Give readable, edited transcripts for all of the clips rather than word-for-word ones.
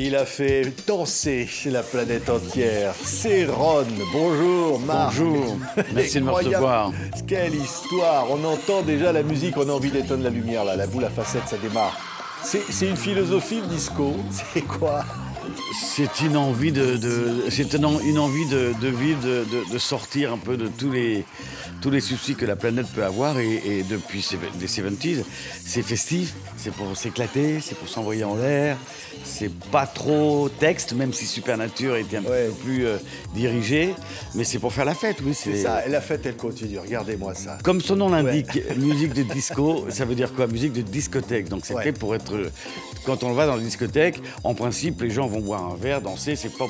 Il a fait danser la planète entière. C'est Ron. Bonjour, Marc. Bonjour. Merci de me recevoir. Quelle histoire. On entend déjà la musique, on a envie d'éteindre la lumière, là. La boule à facettes, ça démarre. C'est une philosophie, le disco. C'est quoi? C'est une envie une envie de vivre, de sortir un peu de tous les soucis que la planète peut avoir. Et depuis les 70s, c'est festif, c'est pour s'éclater, c'est pour s'envoyer en l'air. C'est pas trop texte, même si Supernature était un peu plus dirigé. Mais c'est pour faire la fête, oui. C'est ça, et la fête, elle continue. Regardez-moi ça. Comme son nom l'indique, musique de disco, ça veut dire quoi? Musique de discothèque. Donc c'est fait pour être... Quand on va dans la discothèque, en principe, les gens vont boire un verre, danser. C'est pas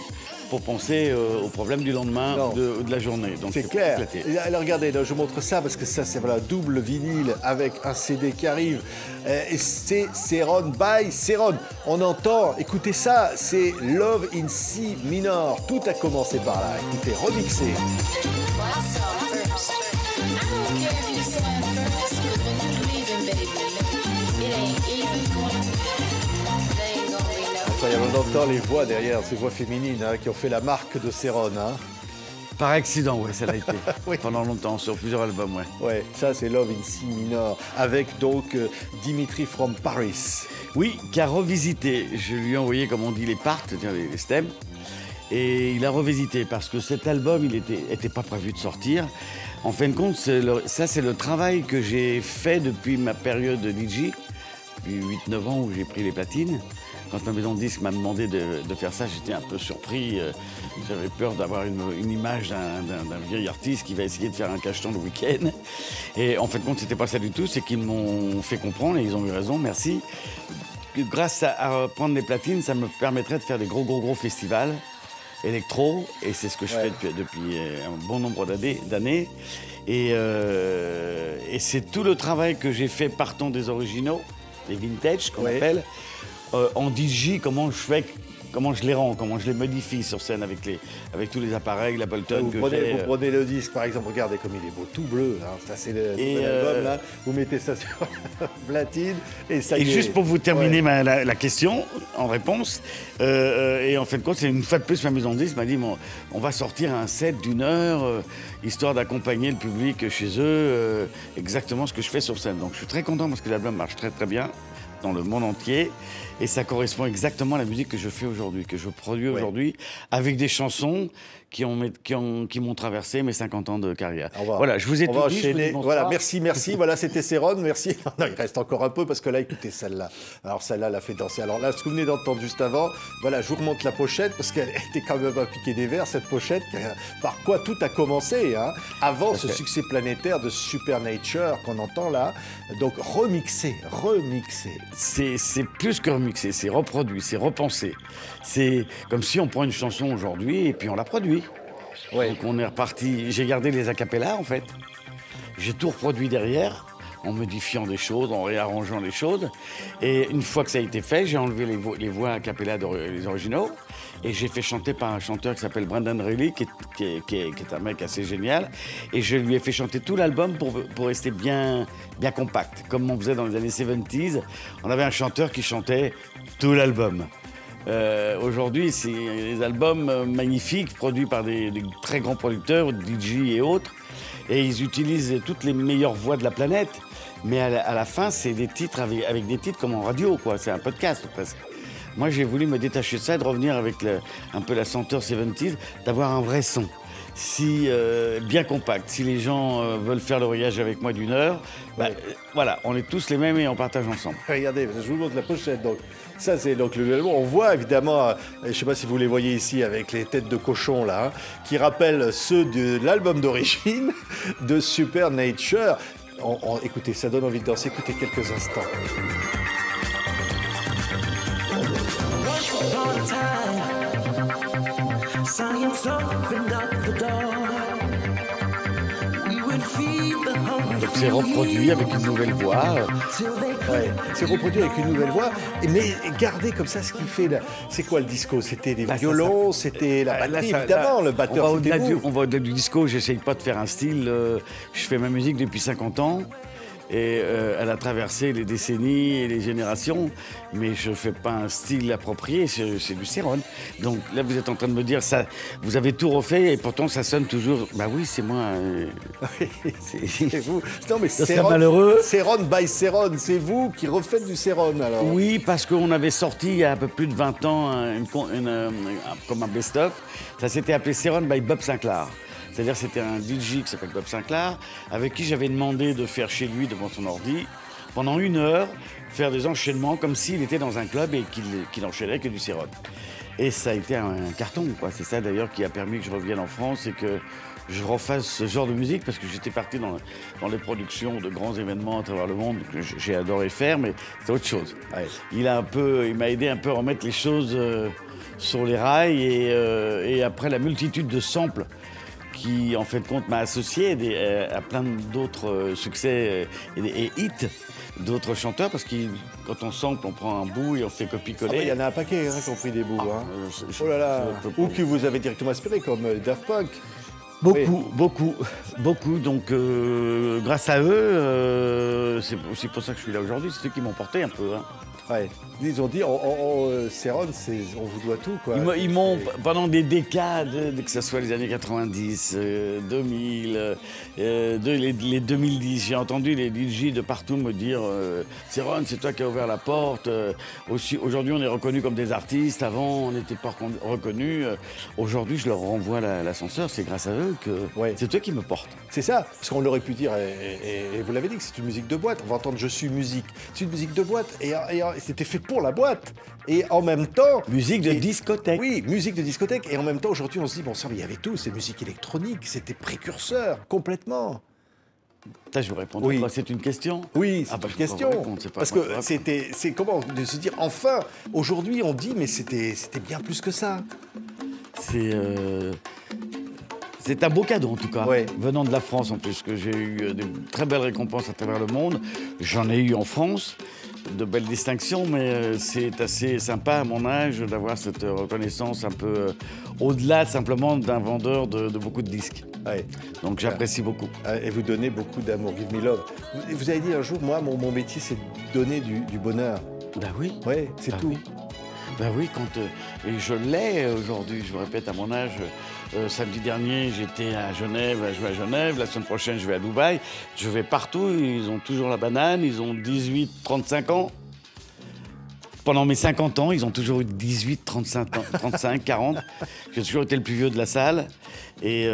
pour penser aux problèmes du lendemain de la journée. Donc c'est clair. Alors regardez, là, je vous montre ça parce que ça, c'est voilà, double vinyle avec un CD qui arrive. Et c'est Ceron by Ceron. On entend, écoutez ça, c'est Love in C minor. Tout a commencé par là. Écoutez, remixé. On entend les voix derrière, ces voix féminines qui ont fait la marque de Ceron. Par accident, oui, ça l'a été. Pendant longtemps, sur plusieurs albums, Ouais, ça c'est Love in C minor, avec donc Dimitri from Paris. Oui, qui a revisité. Je lui ai envoyé, comme on dit, les parts, c'est-à-dire les stems. Et il a revisité parce que cet album, il était pas prévu de sortir. En fin de compte, ça c'est le travail que j'ai fait depuis ma période de DJ, depuis 8-9 ans où j'ai pris les platines. Quand la maison de disques m'a demandé de faire ça, j'étais un peu surpris. J'avais peur d'avoir une image d'un vieil artiste qui va essayer de faire un cacheton le week-end. Et en fin de compte, c'était pas ça du tout. C'est qu'ils m'ont fait comprendre, et ils ont eu raison, merci. Que grâce à prendre les platines, ça me permettrait de faire des gros festivals électro. Et c'est ce que je fais depuis un bon nombre d'années. Et c'est tout le travail que j'ai fait partant des originaux, les vintage qu'on appelle. En DJ, comment je les rends, comment je les modifie sur scène avec tous les appareils, l'Ableton que j'ai. Vous prenez le disque, par exemple, regardez comme il est beau, tout bleu. Ça, c'est l'album, là. Vous mettez ça sur la platine et ça y est. Et juste pour vous terminer la question en réponse, et en fin de compte, c'est une fois de plus ma maison de disque m'a dit on va sortir un set d'1 heure, histoire d'accompagner le public chez eux, exactement ce que je fais sur scène. Donc je suis très content parce que l'album marche très bien dans le monde entier. Et ça correspond exactement à la musique que je fais aujourd'hui, que je produis aujourd'hui, avec des chansons qui m'ont traversé mes 50 ans de carrière. Voilà, je vous ai tout dit. Voilà, merci. Voilà, c'était Ceron, merci. Non, il reste encore un peu parce que là, écoutez celle-là. Alors celle-là, l'a fait danser. Alors là, ce que vous venez d'entendre juste avant, voilà, je vous remonte la pochette parce qu'elle était quand même impliquée des vers, cette pochette. Par quoi tout a commencé, avant ce succès planétaire de Supernature qu'on entend là. Donc remixé. C'est plus que remixé, c'est reproduit, c'est repensé. C'est comme si on prend une chanson aujourd'hui et puis on la produit. Donc on est reparti. J'ai gardé les acapellas en fait. J'ai tout reproduit derrière, en modifiant des choses, en réarrangeant les choses. Et une fois que ça a été fait, j'ai enlevé les voix acapella les originaux. Et j'ai fait chanter par un chanteur qui s'appelle Brendan Reilly, qui est un mec assez génial. Et je lui ai fait chanter tout l'album pour rester bien compact. Comme on faisait dans les années 70s, on avait un chanteur qui chantait tout l'album. Aujourd'hui, c'est des albums magnifiques, produits par des très grands producteurs, DJ et autres. Et ils utilisent toutes les meilleures voix de la planète. Mais à la fin, c'est des titres avec des titres comme en radio, quoi. C'est un podcast, presque. Moi, j'ai voulu me détacher de ça et de revenir avec un peu la senteur 70s, d'avoir un vrai son. Bien compact. Si les gens veulent faire le voyage avec moi d'1 heure, voilà, on est tous les mêmes et on partage ensemble. Regardez, je vous montre la pochette. Donc, ça, c'est donc on voit évidemment, je ne sais pas si vous les voyez ici avec les têtes de cochon là, qui rappellent ceux de l'album d'origine de Supernature. Écoutez, ça donne envie de danser. Écoutez quelques instants. Donc c'est reproduit avec une nouvelle voix. C'est reproduit avec une nouvelle voix, mais gardez comme ça ce qu'il fait. C'est quoi le disco? C'était des violons, c'était la batterie, évidemment, le batteur. On va au-delà du disco, j'essaye pas de faire un style. Je fais ma musique depuis 50 ans. Et elle a traversé les décennies et les générations, mais je ne fais pas un style approprié, c'est du Céron. Donc là, vous êtes en train de me dire, ça, vous avez tout refait et pourtant ça sonne toujours... Bah oui, c'est moi. C'est vous. Non, mais ça serait malheureux. Céron by Céron, c'est vous qui refaites du Céron, alors. Oui, parce qu'on avait sorti il y a un peu plus de 20 ans comme un best-of. Ça s'était appelé Céron by Bob Sinclair. C'est-à-dire c'était un DJ qui s'appelle Bob Sinclair, avec qui j'avais demandé de faire chez lui, devant son ordi, pendant 1 heure, faire des enchaînements comme s'il était dans un club et qu'il enchaînait que du Céron. Et ça a été un carton, quoi. C'est ça d'ailleurs qui a permis que je revienne en France et que je refasse ce genre de musique, parce que j'étais parti dans les productions de grands événements à travers le monde que j'ai adoré faire, mais c'est autre chose. Ouais. Il m'a aidé un peu à remettre les choses sur les rails et après la multitude de samples qui, en fait, compte, m'a associé à plein d'autres succès et hits d'autres chanteurs, parce que quand on sample, on prend un bout et on fait copier-coller. Il y en a un paquet qui ont pris des bouts. Oh là là. Ou qui vous avez directement inspiré, comme Daft Punk. Beaucoup. Donc, grâce à eux, c'est aussi pour ça que je suis là aujourd'hui. C'est eux qui m'ont porté un peu. Hein. Ouais. Ils ont dit, Céron, on vous doit tout, quoi. Ils m'ont, pendant des décades, que ce soit les années 90, 2000, les 2010, j'ai entendu les DJ de partout me dire Céron, c'est toi qui as ouvert la porte. Aujourd'hui, on est reconnus comme des artistes. Avant, on n'était pas reconnus. Aujourd'hui, je leur renvoie l'ascenseur. C'est grâce à eux que c'est eux qui me portent. C'est ça, parce qu'on l'aurait pu dire, et vous l'avez dit, que c'est une musique de boîte. On va entendre Je suis musique. C'est une musique de boîte, et c'était fait pour la boîte. Et en même temps... Musique de discothèque. Oui, musique de discothèque. Et en même temps, aujourd'hui, on se dit, bon sang, mais il y avait tout, c'est musique électronique, c'était précurseur, complètement. Ça, je vous réponds. Oui. C'est une question. Oui, c'est une question. Parce que c'est comment de se dire, enfin, aujourd'hui, on dit, mais c'était bien plus que ça. C'est un beau cadeau, en tout cas, venant de la France, en plus, que j'ai eu de très belles récompenses à travers le monde. J'en ai eu en France, de belles distinctions, mais c'est assez sympa, à mon âge, d'avoir cette reconnaissance un peu au-delà simplement d'un vendeur de beaucoup de disques. Ouais. Donc j'apprécie beaucoup. Et vous donnez beaucoup d'amour. Give me love. Vous avez dit un jour, moi, mon métier, c'est de donner du bonheur. Ben oui. Oui, c'est tout. Oui. Ben oui, et je l'ai aujourd'hui, je vous répète, à mon âge. Samedi dernier, j'étais à Genève, à jouer à Genève. La semaine prochaine, je vais à Dubaï. Je vais partout. Ils ont toujours la banane. Ils ont 18, 35 ans. Pendant mes 50 ans, ils ont toujours eu 18, 35, 40. J'ai toujours été le plus vieux de la salle. Et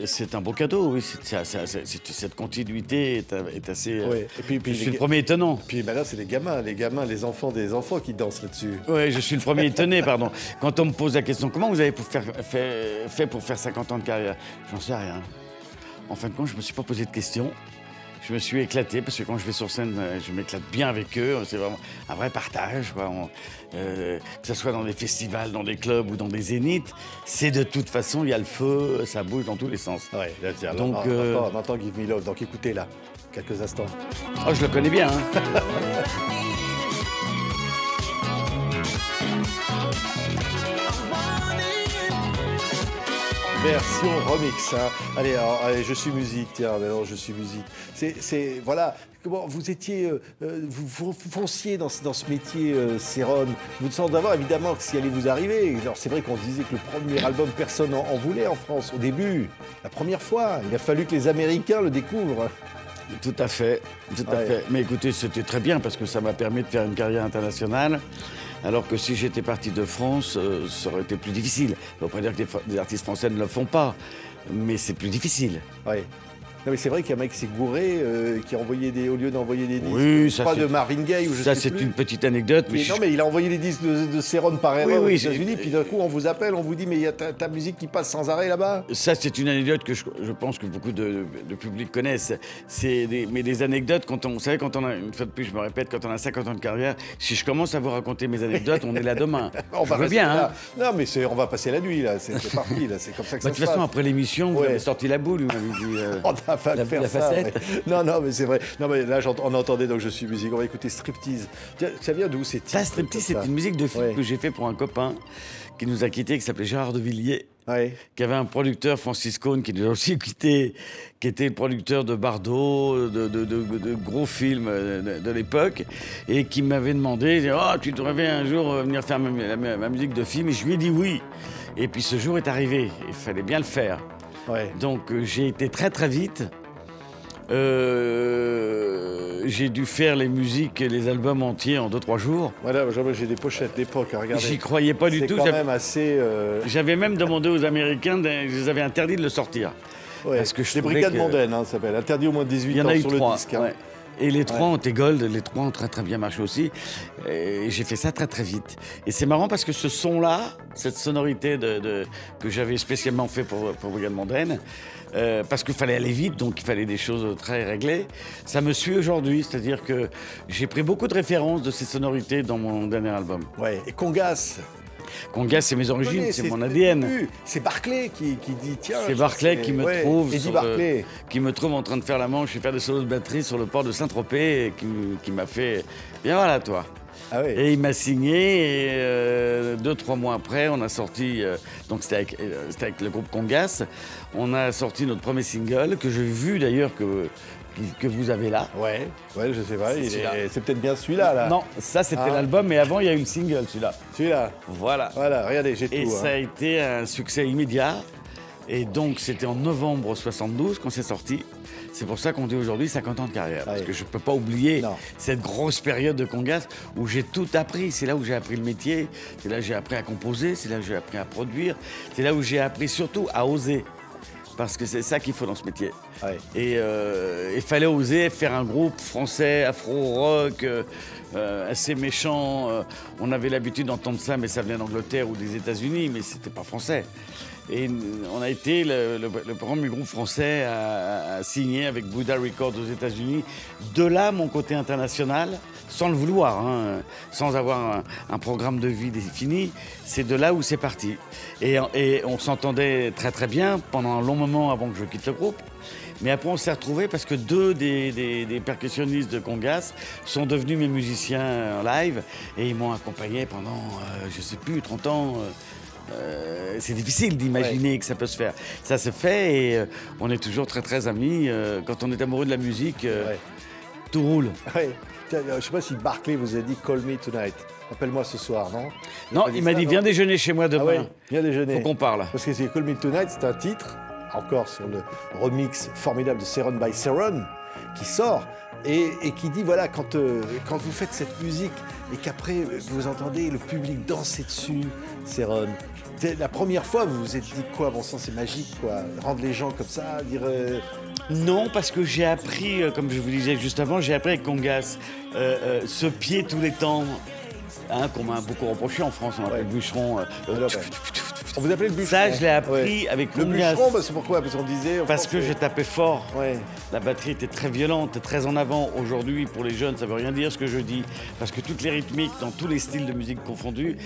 c'est un beau cadeau, oui. Cette continuité est assez... Et puis je suis le premier étonnant. Puis là, c'est les gamins, les enfants des enfants qui dansent là-dessus. Oui, je suis le premier étonné, pardon. Quand on me pose la question, comment vous avez fait pour faire 50 ans de carrière? J'en sais rien. En fin de compte, je ne me suis pas posé de questions. Je me suis éclaté, parce que quand je vais sur scène, je m'éclate bien avec eux. C'est vraiment un vrai partage, quoi. Que ce soit dans des festivals, dans des clubs ou dans des zéniths, c'est de toute façon, il y a le feu, ça bouge dans tous les sens. Ouais, là, donc, on entend Give Me Love, donc écoutez là, quelques instants. Oh, je le connais bien, hein. Version remix, hein. Allez, je suis musique, tiens, maintenant je suis musique. Voilà, comment vous étiez, vous fonciez dans ce métier, Céron. Vous semblez d'avoir évidemment ce qui allait vous arriver. Alors c'est vrai qu'on disait que le premier album, personne en voulait en France au début, la première fois. Il a fallu que les Américains le découvrent. Tout à fait. Mais écoutez, c'était très bien parce que ça m'a permis de faire une carrière internationale. Alors que si j'étais parti de France, ça aurait été plus difficile. On pourrait dire que des artistes français ne le font pas, mais c'est plus difficile. Oui. Non mais c'est vrai qu'il y a un mec qui s'est gouré, qui a envoyé au lieu d'envoyer des disques, oui, ça, pas de Marvin Gaye ou je sais plus. Ça c'est une petite anecdote. Mais non mais il a envoyé les disques de Céron par erreur aux États-Unis, puis d'un coup on vous appelle, on vous dit mais il y a ta musique qui passe sans arrêt là-bas. Ça c'est une anecdote que je pense que beaucoup de public connaissent. Mais des anecdotes, vous savez, quand on a, une fois de plus je me répète, quand on a 50 ans de carrière, si je commence à vous raconter mes anecdotes, on est là demain. On va bien, hein. Non mais on va passer la nuit là, c'est parti là, c'est comme ça que ça se passe. De toute façon après l'émission, vous avez sorti la boule, vous m'avez dit. On n'a pas faire ça. Non, mais c'est vrai. Non, mais là, on entendait donc Je suis musique. On va écouter Striptease. Ça vient d'où c'est Striptease, c'est une musique de film que j'ai fait pour un copain qui nous a quittés, qui s'appelait Gérard de Villiers. qui avait un producteur, Francis Cohn, qui nous a aussi quitté, qui était le producteur de Bardot, de gros films de l'époque, et qui m'avait demandé, oh, tu devrais bien un jour venir faire ma musique de film, et je lui ai dit oui. Et puis ce jour est arrivé, il fallait bien le faire. Donc j'ai été très très vite. J'ai dû faire les musiques et les albums entiers en 2-3 jours. Voilà, j'ai des pochettes d'époque, regardez. J'y croyais pas du tout. C'est quand même assez... J'avais même demandé aux Américains, je les avais interdit de le sortir. Parce que les brigades mondaines, ça s'appelle. Interdit au moins de 18 ans sur le disque. Et les trois ont été gold, les trois ont très très bien marché aussi. Et j'ai fait ça très très vite. Et c'est marrant parce que ce son-là, cette sonorité que j'avais spécialement fait pour Brigade Mondaine, parce qu'il fallait aller vite, donc il fallait des choses très réglées, ça me suit aujourd'hui. C'est-à-dire que j'ai pris beaucoup de références de ces sonorités dans mon dernier album. Et Congas. Congas, c'est mes origines, c'est mon ADN. C'est Barclay qui dit tiens. C'est Barclay qui me trouve qui me trouve en train de faire la manche et faire des solos de batterie sur le port de Saint-Tropez et qui m'a fait bien voilà toi. Et il m'a signé et 2-3 mois après on a sorti donc c'était avec le groupe Congas, on a sorti notre premier single que j'ai vu d'ailleurs que vous avez là. Je sais pas, c'est peut-être bien celui-là là. Non, ça c'était l'album, mais avant il y a eu le single, celui-là. Voilà, regardez, j'ai tout. Et ça a été un succès immédiat. Et donc c'était en novembre 72 qu'on s'est sorti. C'est pour ça qu'on dit aujourd'hui 50 ans de carrière. Parce que je ne peux pas oublier cette grosse période de Congas où j'ai tout appris. C'est là où j'ai appris le métier, c'est là où j'ai appris à composer, c'est là où j'ai appris à produire, c'est là où j'ai appris surtout à oser. Parce que c'est ça qu'il faut dans ce métier. Et il fallait oser faire un groupe français, afro-rock, assez méchant. On avait l'habitude d'entendre ça, mais ça venait d'Angleterre ou des États-Unis, mais c'était pas français. Et on a été le premier groupe français à signer avec Buddha Records aux États-Unis. De là, mon côté international, sans le vouloir, sans avoir un programme de vie défini, c'est de là où c'est parti. Et on s'entendait très très bien pendant un long moment avant que je quitte le groupe. Mais après, on s'est retrouvés parce que deux des percussionnistes de Congas sont devenus mes musiciens en live et ils m'ont accompagné pendant, je sais plus, 30 ans. C'est difficile d'imaginer que ça peut se faire. Ça se fait et on est toujours très très amis. Quand on est amoureux de la musique, tout roule. Je ne sais pas si Barclay vous a dit « Call me tonight ». Appelle-moi ce soir, non? Non, il m'a dit « Viens déjeuner chez moi demain ». Viens déjeuner. Faut qu'on parle. Parce que c'est « Call me tonight », c'est un titre, encore sur le remix formidable de Seron by Seron, qui sort. Et qui dit, voilà, quand vous faites cette musique et qu'après vous entendez le public danser dessus, Seron, la première fois, vous vous êtes dit quoi? Bon sang, c'est magique, quoi. Rendre les gens comme ça, dire... Non, parce que j'ai appris, comme je vous disais juste avant, j'ai appris avec Congas, ce pied tous les temps, qu'on m'a beaucoup reproché en France, on appelle le bûcheron. On vous appelait le bûcheron? Ça, je l'ai appris avec Congas. Le bûcheron, c'est pourquoi? Parce qu'on disait... Parce que je tapais fort. La batterie était très violente, très en avant. Aujourd'hui, pour les jeunes, ça veut rien dire ce que je dis. Parce que toutes les rythmiques, dans tous les styles de musique confondus,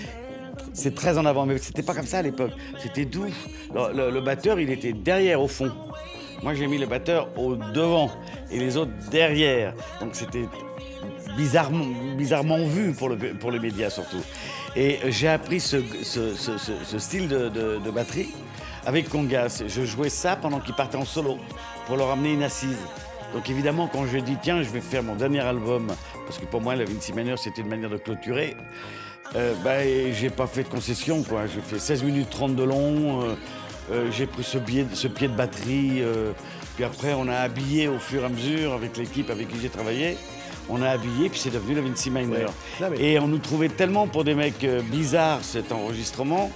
c'est très en avant. Mais c'était pas comme ça à l'époque. C'était doux. Le batteur, il était derrière, au fond. Moi, j'ai mis le batteur au devant et les autres derrière. Donc, c'était bizarrement vu pour les médias, surtout. Et j'ai appris ce style de batterie avec Congas. Je jouais ça pendant qu'ils partaient en solo pour leur amener une assise. Donc évidemment, quand je dis tiens, je vais faire mon dernier album, parce que pour moi, la Vinci Minor, c'était une manière de clôturer, j'ai pas fait de concession, quoi. J'ai fait 16 minutes 30 de long, j'ai pris ce pied de batterie, puis après, on a habillé au fur et à mesure avec l'équipe avec qui j'ai travaillé. On a habillé, puis c'est devenu la Vinci Minor. Et on nous trouvait tellement pour des mecs bizarres cet enregistrement,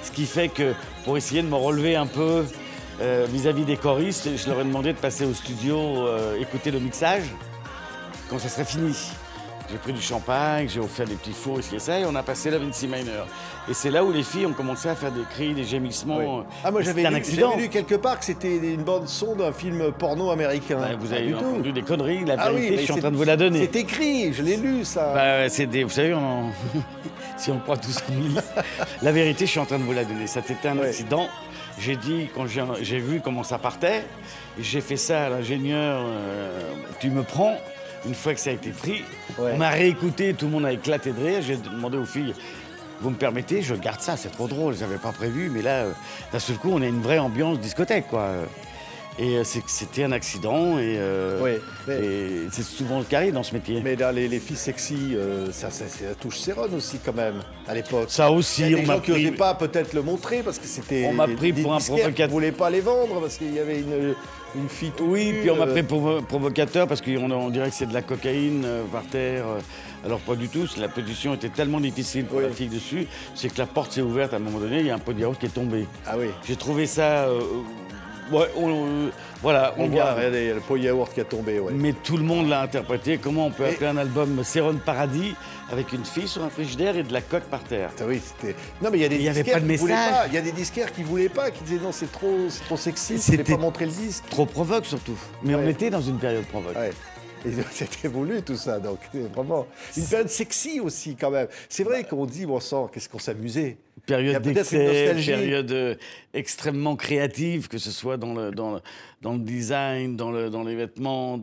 ce qui fait que pour essayer de me relever un peu vis-à-vis des choristes, je leur ai demandé de passer au studio écouter le mixage quand ça serait fini. J'ai pris du champagne, j'ai offert des petits fours, ici et ça, et on a passé la Vinci Minor. Et c'est là où les filles ont commencé à faire des cris, des gémissements. Moi j'avais lu quelque part que c'était une bande-son d'un film porno américain. Vous avez entendu des conneries, la vérité, je suis en train de vous la donner. C'est écrit, je l'ai lu ça. Vous savez, si on croit tout ce qu'on lit, la vérité, je suis en train de vous la donner. Ça c'était un accident. J'ai dit, quand j'ai vu comment ça partait, j'ai fait ça à l'ingénieur, tu me prends. Une fois que ça a été pris, on a réécouté, tout le monde a éclaté de rire. J'ai demandé aux filles, vous me permettez, je garde ça, c'est trop drôle, j'avais pas prévu, mais là, d'un seul coup, on a une vraie ambiance discothèque, quoi. Et c'était un accident, et c'est souvent le cas dans ce métier. Mais là, les filles sexy, ça touche Céron aussi quand même, à l'époque. Ça aussi, il y a des gens qui n'osaient pas peut-être le montrer, parce que c'était on m'a pris pour un provocateur. Qui ne voulaient pas les vendre, parce qu'il y avait une fille tout oui, puis on m'a pris pour provocateur, parce qu'on dirait que c'est de la cocaïne par terre. Alors pas du tout, la position était tellement difficile pour la fille dessus, c'est que la porte s'est ouverte à un moment donné, il y a un pot de yaourt qui est tombé. Ah oui. J'ai trouvé ça... voilà, on voit, regardez, le pot de yaourt qui a tombé. Ouais. Mais tout le monde l'a interprété. Comment on peut appeler un album Céron Paradis avec une fille sur un frigidaire et de la coque par terre? Oui, c'était... Non, mais il y a des disquaires qui voulaient pas. Il y a des disquaires qui voulaient pas, qui disaient non, c'est trop sexy, ils ne voulaient pas montrer le disque. Trop provoque surtout. Mais on était dans une période provoque. Ouais. Et c'était voulu tout ça, donc c'est vraiment une période sexy aussi quand même. C'est vrai qu'on dit, bon sang, qu'est-ce qu'on s'amusait. Période d'excès, période extrêmement créative, que ce soit dans le design, dans les vêtements,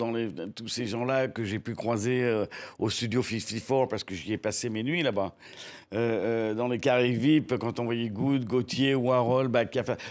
tous ces gens-là que j'ai pu croiser au Studio 54, parce que j'y ai passé mes nuits là-bas. Dans les carrés VIP, quand on voyait Good, Gauthier, Warhol,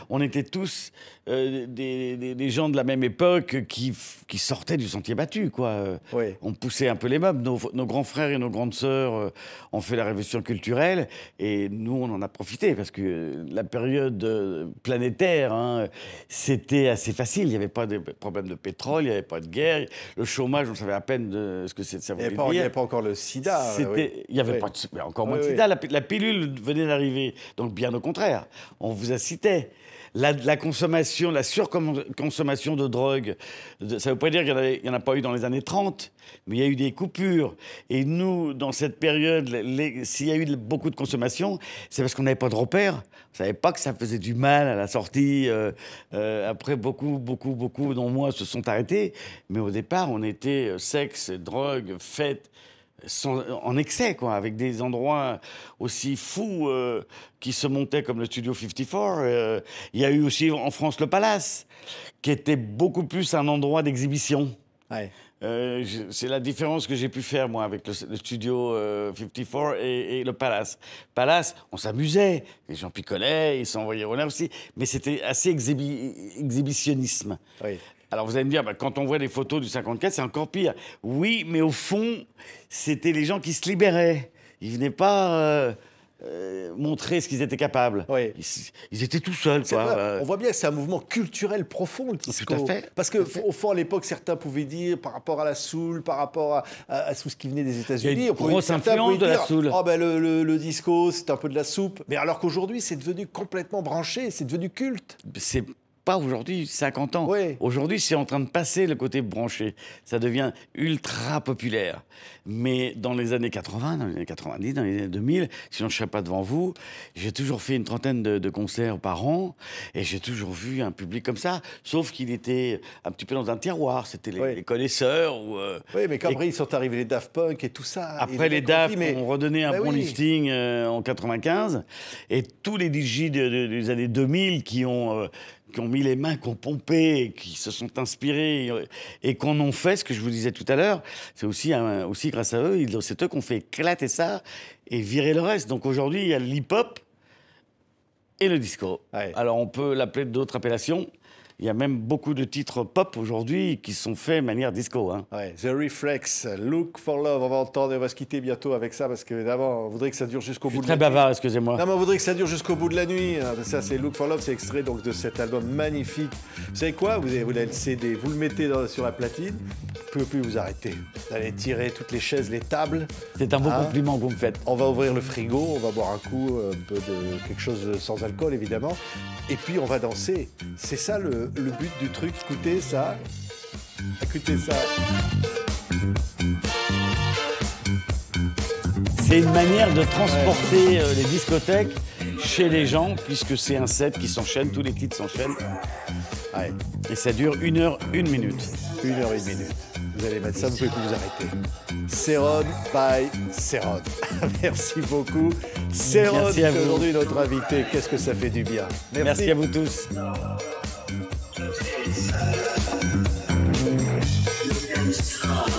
on était tous des gens de la même époque qui sortaient du sentier battu, quoi. On poussait un peu les meubles. Nos grands frères et nos grandes sœurs ont fait la révolution culturelle, et nous, on en a profité, parce que la période planétaire, hein, c'était assez facile. Il n'y avait pas de problème de pétrole, il n'y avait pas de guerre. Le chômage, on savait à peine ce que ça voulait dire. Il n'y avait pas encore le sida. Il n'y avait pas encore moins de sida. La pilule venait d'arriver, donc bien au contraire. On vous incitait. La consommation, la surconsommation de drogue, ça ne veut pas dire qu'il n'y en a pas eu dans les années 30, mais il y a eu des coupures. Et nous, dans cette période, s'il y a eu beaucoup de consommation, c'est parce qu'on n'avait pas de repères. On ne savait pas que ça faisait du mal à la sortie. Après, beaucoup, dont moi, se sont arrêtés. Mais au départ, on était sexe, drogue, fête, en excès, quoi, avec des endroits aussi fous qui se montaient comme le Studio 54. Il y a eu aussi en France le Palace, qui était beaucoup plus un endroit d'exhibition. Ouais. C'est la différence que j'ai pu faire, moi, avec le Studio 54 et le Palace. Palace, on s'amusait, les gens picolaient, ils s'envoyaient au l'air aussi, mais c'était assez exhibitionnisme. Oui. Alors vous allez me dire, quand on voit des photos du 54, c'est encore pire. Oui, mais au fond, c'était les gens qui se libéraient. Ils venaient pas montrer ce qu'ils étaient capables. Oui. Ils étaient tout seuls, quoi. On voit bien que c'est un mouvement culturel profond, le disco. Tout à fait. Parce qu'au fond, à l'époque, certains pouvaient dire, par rapport à la soul, par rapport à tout ce qui venait des États-Unis, il y a une grosse influence de la soul. Oh, le disco, c'est un peu de la soupe. Mais alors qu'aujourd'hui, c'est devenu complètement branché, c'est devenu culte. C'est pas aujourd'hui, 50 ans. Oui. Aujourd'hui, c'est en train de passer le côté branché. Ça devient ultra populaire. Mais dans les années 80, dans les années 90, dans les années 2000, sinon je ne serais pas devant vous, j'ai toujours fait une trentaine de concerts par an, et j'ai toujours vu un public comme ça, sauf qu'il était un petit peu dans un tiroir. C'était les connaisseurs. Oui, mais après, ils sont arrivés les Daft Punk et tout ça. Après, les Daft ont redonné un bon lifting en 95, et tous les DJ des années 2000 qui ont mis les mains, qui ont pompé, qui se sont inspirés et qu'on ont fait, ce que je vous disais tout à l'heure, c'est aussi grâce à eux, c'est eux qui ont fait éclater ça et virer le reste. Donc aujourd'hui, il y a le hip-hop et le disco. Ouais. Alors on peut l'appeler d'autres appellations. Il y a même beaucoup de titres pop aujourd'hui qui sont faits de manière disco. Hein. Ouais. The Reflex, Look for Love, on va entendre, on va se quitter bientôt avec ça parce que d'abord, on voudrait que ça dure jusqu'au bout de la nuit. Très bavard, excusez-moi. Non, mais on voudrait que ça dure jusqu'au bout de la nuit. Ça, c'est Look for Love, c'est extrait donc de cet album magnifique. Vous savez quoi? Vous avez le CD, vous le mettez sur la platine, vous ne pouvez plus vous arrêter. Vous allez tirer toutes les chaises, les tables. C'est un beau compliment que vous me faites. On va ouvrir le frigo, on va boire un coup, un peu de quelque chose sans alcool évidemment, et puis on va danser. C'est ça le but du truc. Écoutez ça. Écoutez ça. C'est une manière de transporter les discothèques chez les gens, puisque c'est un set qui s'enchaîne, tous les titres s'enchaînent. Ouais. Et ça dure 1 heure, 1 minute. 1 heure, 1 minute. Vous allez mettre ça, vous pouvez plus vous arrêter. Céron by Céron. Merci beaucoup. Céron, c'est aujourd'hui notre invité. Qu'est-ce que ça fait du bien. Merci à vous tous. Strong.